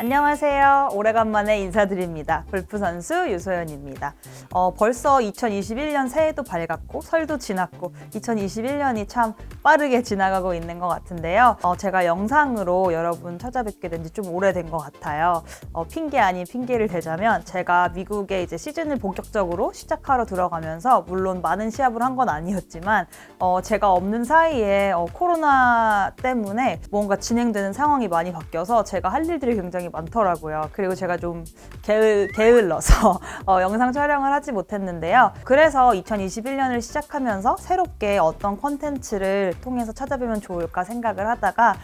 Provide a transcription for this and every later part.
안녕하세요. 오래간만에 인사드립니다. 골프 선수 유소연입니다. 벌써 2021년 새해도 밝았고 설도 지났고 2021년이 참 빠르게 지나가고 있는 것 같은데요. 제가 영상으로 여러분 찾아뵙게 된 지 좀 오래된 것 같아요. 핑계 아닌 핑계를 대자면 제가 미국에 이제 시즌을 본격적으로 시작하러 들어가면서 물론 많은 시합을 한 건 아니었지만 제가 없는 사이에 코로나 때문에 뭔가 진행되는 상황이 많이 바뀌어서 제가 할 일들이 굉장히 많더라고요. 그리고 제가 좀 게을러서 영상 촬영을 하지 못했는데요. 그래서 2021년을 시작하면서 새롭게 어떤 콘텐츠를 통해서 찾아뵈면 좋을까 생각을 하다가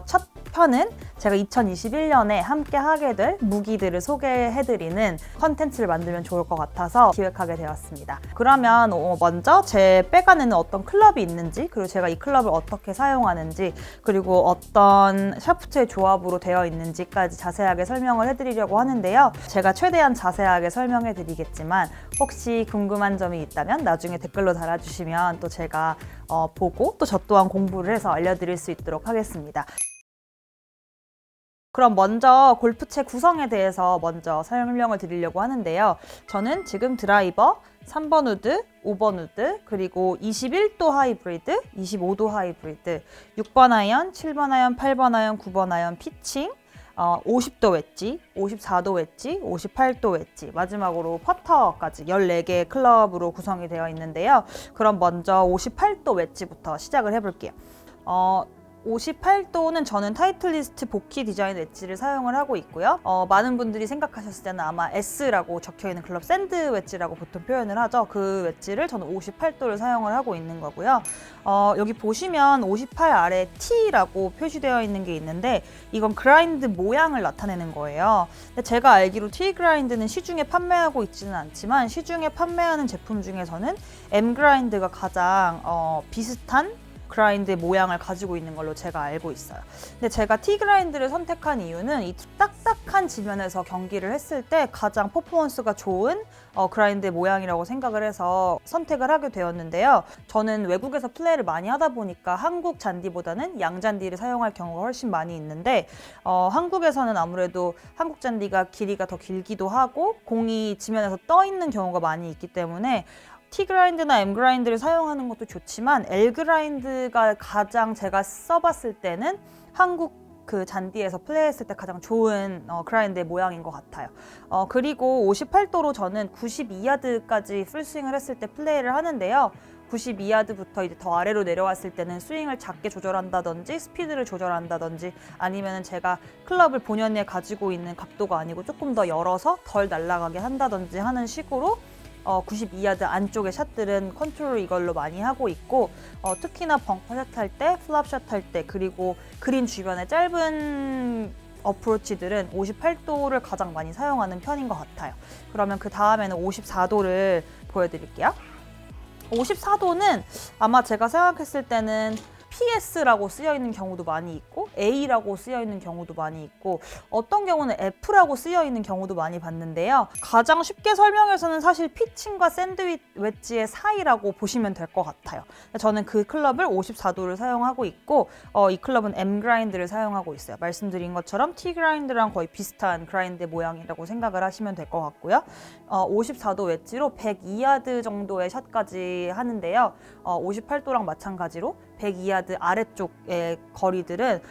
첫 편은 제가 2021년에 함께 하게 될 무기들을 소개해드리는 콘텐츠를 만들면 좋을 것 같아서 기획하게 되었습니다. 그러면 먼저 제 백안에는 어떤 클럽이 있는지, 그리고 제가 이 클럽을 어떻게 사용하는지, 그리고 어떤 샤프트의 조합으로 되어 있는지까지 자세하게 설명을 해드리려고 하는데요. 제가 최대한 자세하게 설명해드리겠지만 혹시 궁금한 점이 있다면 나중에 댓글로 달아주시면 또 제가 보고 또 저 또한 공부를 해서 알려드릴 수 있도록 하겠습니다. 그럼 먼저 골프채 구성에 대해서 먼저 설명을 드리려고 하는데요. 저는 지금 드라이버, 3번 우드, 5번 우드, 그리고 21도 하이브리드, 25도 하이브리드, 6번 아이언, 7번 아이언, 8번 아이언, 9번 아이언 피칭, 50도 웨지, 54도 웨지, 58도 웨지, 마지막으로 퍼터까지 14개의 클럽으로 구성이 되어 있는데요. 그럼 먼저 58도 웨지부터 시작을 해볼게요. 58도는 저는 타이틀리스트 복희 디자인 웨지를 사용을 하고 있고요. 많은 분들이 생각하셨을 때는 아마 S라고 적혀있는 클럽 샌드 웨지라고 보통 표현을 하죠. 그 웨지를 저는 58도를 사용을 하고 있는 거고요. 여기 보시면 58 아래 T라고 표시되어 있는 게 있는데 이건 그라인드 모양을 나타내는 거예요. 근데 제가 알기로 T 그라인드는 시중에 판매하고 있지는 않지만 시중에 판매하는 제품 중에서는 M 그라인드가 가장 비슷한 그라인드 모양을 가지고 있는 걸로 제가 알고 있어요. 근데 제가 T 그라인드를 선택한 이유는 이 딱딱한 지면에서 경기를 했을 때 가장 퍼포먼스가 좋은 그라인드 모양이라고 생각을 해서 선택을 하게 되었는데요. 저는 외국에서 플레이를 많이 하다 보니까 한국 잔디보다는 양잔디를 사용할 경우가 훨씬 많이 있는데 한국에서는 아무래도 한국 잔디가 길이가 더 길기도 하고 공이 지면에서 떠 있는 경우가 많이 있기 때문에 T 그라인드나 M 그라인드를 사용하는 것도 좋지만 L 그라인드가 가장 제가 써봤을 때는 한국 그 잔디에서 플레이했을 때 가장 좋은 그라인드의 모양인 것 같아요. 그리고 58도로 저는 92야드까지 풀스윙을 했을 때 플레이를 하는데요. 92야드부터 이제 더 아래로 내려왔을 때는 스윙을 작게 조절한다든지 스피드를 조절한다든지 아니면 제가 클럽을 본연에 가지고 있는 각도가 아니고 조금 더 열어서 덜 날아가게 한다든지 하는 식으로 92야드 안쪽의 샷들은 컨트롤 이걸로 많이 하고 있고 특히나 벙커샷 할 때, 플랍샷 할 때, 그리고 그린 주변의 짧은 어프로치들은 58도를 가장 많이 사용하는 편인 것 같아요. 그러면 그 다음에는 54도를 보여드릴게요. 54도는 아마 제가 생각했을 때는 PS라고 쓰여있는 경우도 많이 있고 A라고 쓰여있는 경우도 많이 있고 어떤 경우는 F라고 쓰여있는 경우도 많이 봤는데요. 가장 쉽게 설명해서는 사실 피칭과 샌드 웨지의 사이라고 보시면 될 것 같아요. 저는 그 클럽을 54도를 사용하고 있고 이 클럽은 M 그라인드를 사용하고 있어요. 말씀드린 것처럼 T 그라인드랑 거의 비슷한 그라인드 모양이라고 생각을 하시면 될 것 같고요. 54도 웨지로 102야드 정도의 샷까지 하는데요. 58도랑 마찬가지로 102야드 아래쪽의 거리들은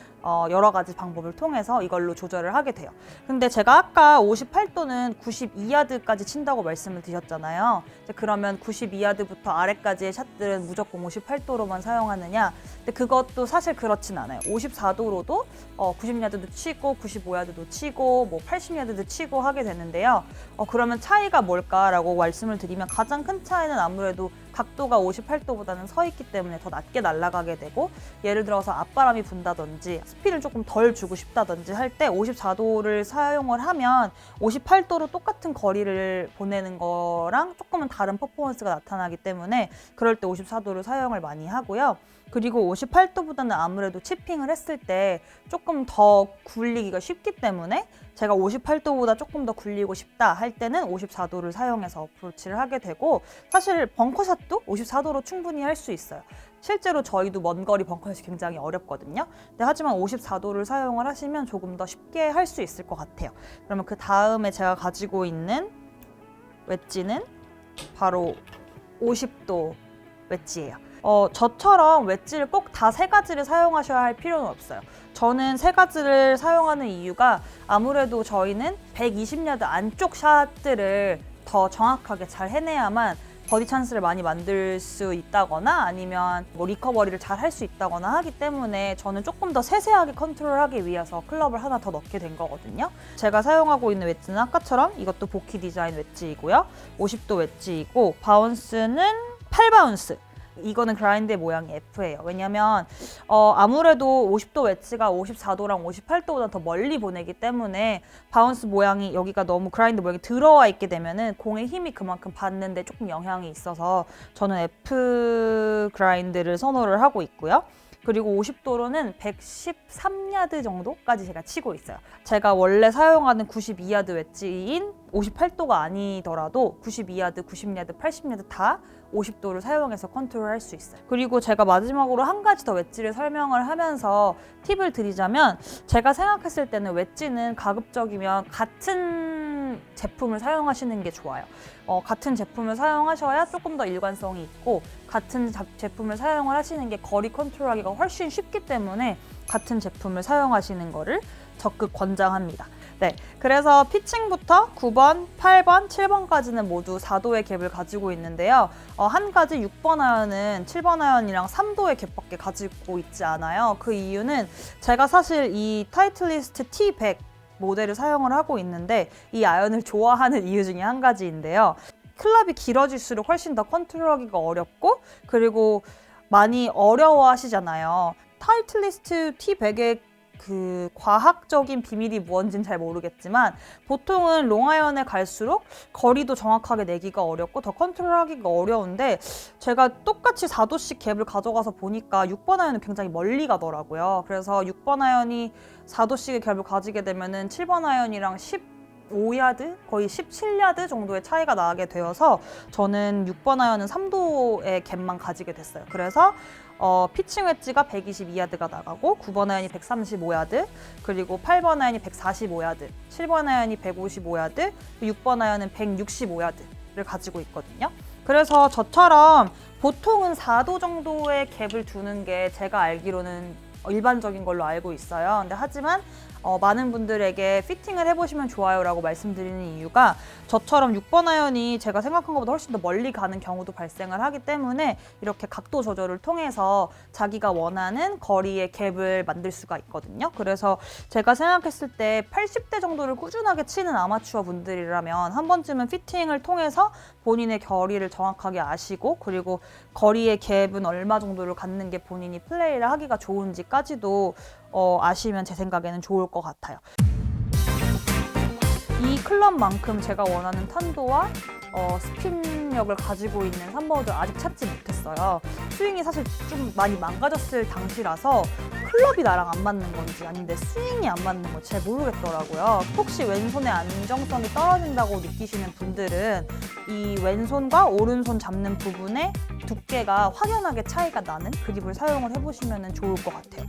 여러 가지 방법을 통해서 이걸로 조절을 하게 돼요. 근데 제가 아까 58도는 92야드까지 친다고 말씀을 드렸잖아요. 그러면 92야드부터 아래까지의 샷들은 무조건 58도로만 사용하느냐? 근데 그것도 사실 그렇진 않아요. 54도로도 90야드도 치고 95야드도 치고 뭐 80야드도 치고 하게 되는데요. 그러면 차이가 뭘까라고 말씀을 드리면 가장 큰 차이는 아무래도 각도가 58도보다는 서 있기 때문에 더 낮게 날아가게 되고 예를 들어서 앞바람이 분다든지 스피드를 조금 덜 주고 싶다든지 할 때 54도를 사용을 하면 58도로 똑같은 거리를 보내는 거랑 조금은 다른 퍼포먼스가 나타나기 때문에 그럴 때 54도를 사용을 많이 하고요. 그리고 58도보다는 아무래도 치핑을 했을 때 조금 더 굴리기가 쉽기 때문에 제가 58도보다 조금 더 굴리고 싶다 할 때는 54도를 사용해서 어프로치를 하게 되고 사실 벙커샷도 54도로 충분히 할 수 있어요. 실제로 저희도 먼 거리 벙커샷이 굉장히 어렵거든요. 근데 하지만 54도를 사용을 하시면 조금 더 쉽게 할 수 있을 것 같아요. 그러면 그 다음에 제가 가지고 있는 웨지는 바로 50도 웨지예요. 저처럼 웨지를 꼭 다 세 가지를 사용하셔야 할 필요는 없어요. 저는 세 가지를 사용하는 이유가 아무래도 저희는 120야드 안쪽 샷들을 더 정확하게 잘 해내야만 버디 찬스를 많이 만들 수 있다거나 아니면 뭐 리커버리를 잘 할 수 있다거나 하기 때문에 저는 조금 더 세세하게 컨트롤하기 위해서 클럽을 하나 더 넣게 된 거거든요. 제가 사용하고 있는 웨지는 아까처럼 이것도 보키 디자인 웨지이고요. 50도 웨지이고 바운스는 8바운스. 이거는 그라인드의 모양이 F예요. 왜냐면 아무래도 50도 웨지가 54도랑 58도보다 더 멀리 보내기 때문에 바운스 모양이 여기가 너무 그라인드 모양이 들어와 있게 되면은 공의 힘이 그만큼 받는데 조금 영향이 있어서 저는 F 그라인드를 선호를 하고 있고요. 그리고 50도로는 113야드 정도까지 제가 치고 있어요. 제가 원래 사용하는 92야드 웨지인 58도가 아니더라도 92야드, 90야드, 80야드 다 50도를 사용해서 컨트롤할 수 있어요. 그리고 제가 마지막으로 한 가지 더 웨지를 설명을 하면서 팁을 드리자면 제가 생각했을 때는 웨지는 가급적이면 같은 제품을 사용하시는 게 좋아요. 같은 제품을 사용하셔야 조금 더 일관성이 있고 같은 제품을 사용을 하시는 게 거리 컨트롤하기가 훨씬 쉽기 때문에 같은 제품을 사용하시는 거를 적극 권장합니다. 네, 그래서 피칭부터 9번, 8번, 7번까지는 모두 4도의 갭을 가지고 있는데요. 한 가지 6번 아이언은 7번 아이언이랑 3도의 갭밖에 가지고 있지 않아요. 그 이유는 제가 사실 이 타이틀리스트 T100 모델을 사용을 하고 있는데 이 아이언을 좋아하는 이유 중에 한 가지인데요. 클럽이 길어질수록 훨씬 더 컨트롤하기가 어렵고 그리고 많이 어려워하시잖아요. 타이틀리스트 T100의 그 과학적인 비밀이 무언지는 잘 모르겠지만 보통은 롱아이언에 갈수록 거리도 정확하게 내기가 어렵고 더 컨트롤하기가 어려운데 제가 똑같이 4도씩 갭을 가져가서 보니까 6번 아이언은 굉장히 멀리 가더라고요. 그래서 6번 아이언이 4도씩의 갭을 가지게 되면은 7번 아이언이랑 15야드, 거의 17야드 정도의 차이가 나게 되어서 저는 6번 아이언은 3도의 갭만 가지게 됐어요. 그래서 피칭 웨지가 122야드가 나가고 9번 아이언이 135야드, 그리고 8번 아이언이 145야드, 7번 아이언이 155야드, 6번 아이언은 165야드를 가지고 있거든요. 그래서 저처럼 보통은 4도 정도의 갭을 두는 게 제가 알기로는 일반적인 걸로 알고 있어요. 근데 하지만 많은 분들에게 피팅을 해보시면 좋아요 라고 말씀드리는 이유가 저처럼 6번 아이언이 제가 생각한 것보다 훨씬 더 멀리 가는 경우도 발생을 하기 때문에 이렇게 각도 조절을 통해서 자기가 원하는 거리의 갭을 만들 수가 있거든요. 그래서 제가 생각했을 때 80대 정도를 꾸준하게 치는 아마추어 분들이라면 한 번쯤은 피팅을 통해서 본인의 거리를 정확하게 아시고 그리고 거리의 갭은 얼마 정도를 갖는 게 본인이 플레이를 하기가 좋은지까지도 아시면 제 생각에는 좋을 것 같아요. 이 클럽만큼 제가 원하는 탄도와 스핀력을 가지고 있는 3번을 아직 찾지 못했어요. 스윙이 사실 좀 많이 망가졌을 당시라서 클럽이 나랑 안 맞는 건지 아닌데 스윙이 안 맞는 건지 잘 모르겠더라고요. 혹시 왼손의 안정성이 떨어진다고 느끼시는 분들은 이 왼손과 오른손 잡는 부분에 두께가 확연하게 차이가 나는 그립을 사용을 해보시면 좋을 것 같아요.